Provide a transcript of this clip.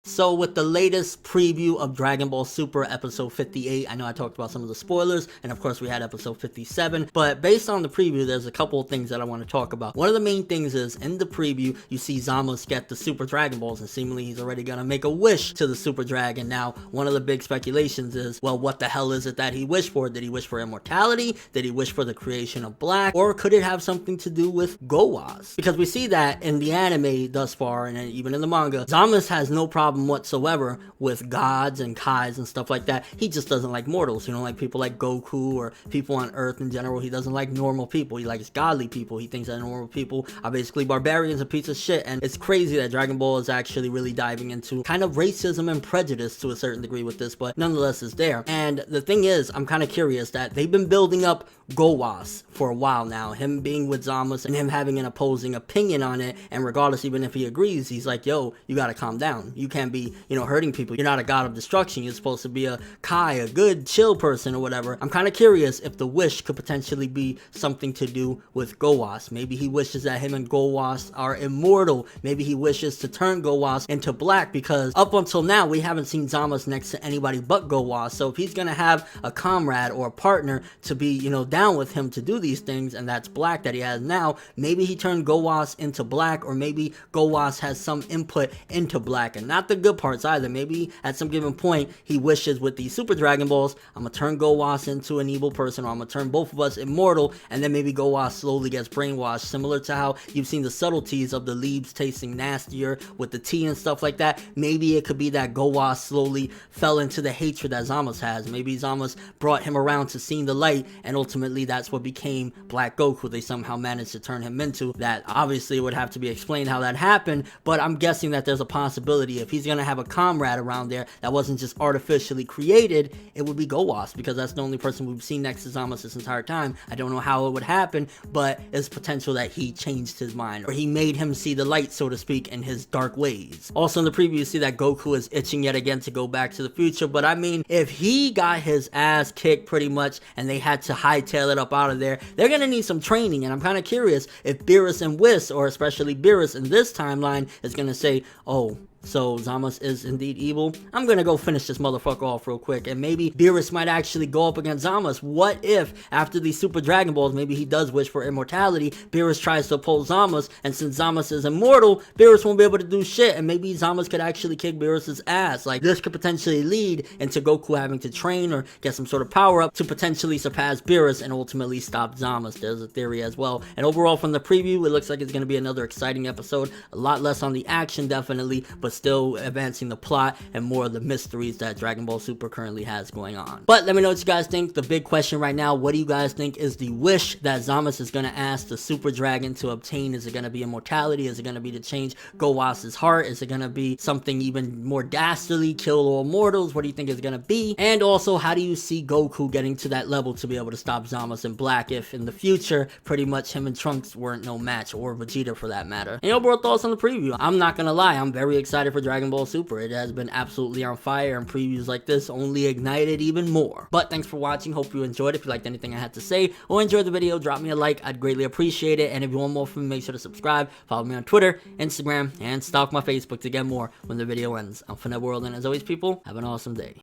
So with the latest preview of Dragon Ball Super episode 58, I know I talked about some of the spoilers, and of course we had episode 57, but based on the preview, there's a couple of things that I want to talk about. One of the main things is, in the preview, you see Zamasu get the Super Dragon Balls, and seemingly he's already gonna make a wish to the Super Dragon. Now, one of the big speculations is, well, what the hell is it that he wished for? Did he wish for immortality? Did he wish for the creation of black? Or could it have something to do with Gowasu? Because we see that in the anime thus far, and even in the manga, Zamasu has no problem whatsoever with gods and kais and stuff like that. He just doesn't like mortals, you know, like people like Goku or people on Earth in general. He doesn't like normal people. He likes godly people. He thinks that normal people are basically barbarians and pieces of shit. And it's crazy that Dragon Ball is actually really diving into kind of racism and prejudice to a certain degree with this, but nonetheless is there. And the thing is, I'm kind of curious that they've been building up Gowasu for a while now, him being with Zamasu and him having an opposing opinion on it, and regardless, even if he agrees, he's like, yo, you gotta calm down. You can't be, you know, hurting people. You're not a god of destruction. You're supposed to be a kai, a good chill person or whatever. I'm kind of curious if the wish could potentially be something to do with Gowasu. Maybe he wishes that him and Gowasu are immortal. Maybe he wishes to turn Gowasu into black, because up until now we haven't seen Zamasu next to anybody but Gowasu. So if he's gonna have a comrade or a partner to be, you know, down with him to do these things, and that's black that he has now, maybe he turned Gowasu into black, or maybe Gowasu has some input into black, and not the good parts either. Maybe at some given point he wishes with these Super Dragon Balls, I'm gonna turn Gowasu into an evil person, or I'm gonna turn both of us immortal, and then maybe Gowasu slowly gets brainwashed, similar to how you've seen the subtleties of the leaves tasting nastier with the tea and stuff like that. Maybe it could be that Gowasu slowly fell into the hatred that Zamasu has. Maybe Zamasu brought him around to seeing the light, and ultimately that's what became Black Goku. They somehow managed to turn him into that. Obviously it would have to be explained how that happened, but I'm guessing that there's a possibility if he's gonna have a comrade around there that wasn't just artificially created, it would be Gowasu, because that's the only person we've seen next to Zamasu this entire time. I don't know how it would happen, but it's potential that he changed his mind, or he made him see the light, so to speak, in his dark ways. Also in the preview you see that Goku is itching yet again to go back to the future, but I mean, if he got his ass kicked pretty much and they had to hightail it up out of there, they're gonna need some training. And I'm kind of curious if Beerus and Whis, or especially Beerus in this timeline, is gonna say, oh, so Zamasu is indeed evil. I'm gonna go finish this motherfucker off real quick, and maybe Beerus might actually go up against Zamasu. What if after these Super Dragon Balls, maybe he does wish for immortality, Beerus tries to oppose Zamasu, and since Zamasu is immortal, Beerus won't be able to do shit, and maybe Zamasu could actually kick Beerus's ass. Like, this could potentially lead into Goku having to train or get some sort of power up to potentially surpass Beerus and ultimately stop Zamasu. There's a theory as well. And overall from the preview, it looks like it's gonna be another exciting episode. A lot less on the action, definitely, but still advancing the plot and more of the mysteries that Dragon Ball Super currently has going on. But let me know what you guys think. The big question right now, what do you guys think is the wish that Zamasu is going to ask the Super Dragon to obtain? Is it going to be immortality? Is it going to be to change Gowasu's heart? Is it going to be something even more dastardly, kill all mortals? What do you think is going to be? And also, how do you see Goku getting to that level to be able to stop Zamasu in black if in the future pretty much him and Trunks weren't no match, or Vegeta for that matter? And your overall thoughts on the preview? I'm not gonna lie, I'm very excited for Dragon Ball Super. It has been absolutely on fire, and previews like this only ignite it even more. But thanks for watching. Hope you enjoyed. If you liked anything I had to say or enjoyed the video, drop me a like. I'd greatly appreciate it. And if you want more from me, make sure to subscribe, follow me on Twitter, Instagram, and stalk my Facebook to get more when the video ends. I'm ForneverWorld, and as always, people, have an awesome day.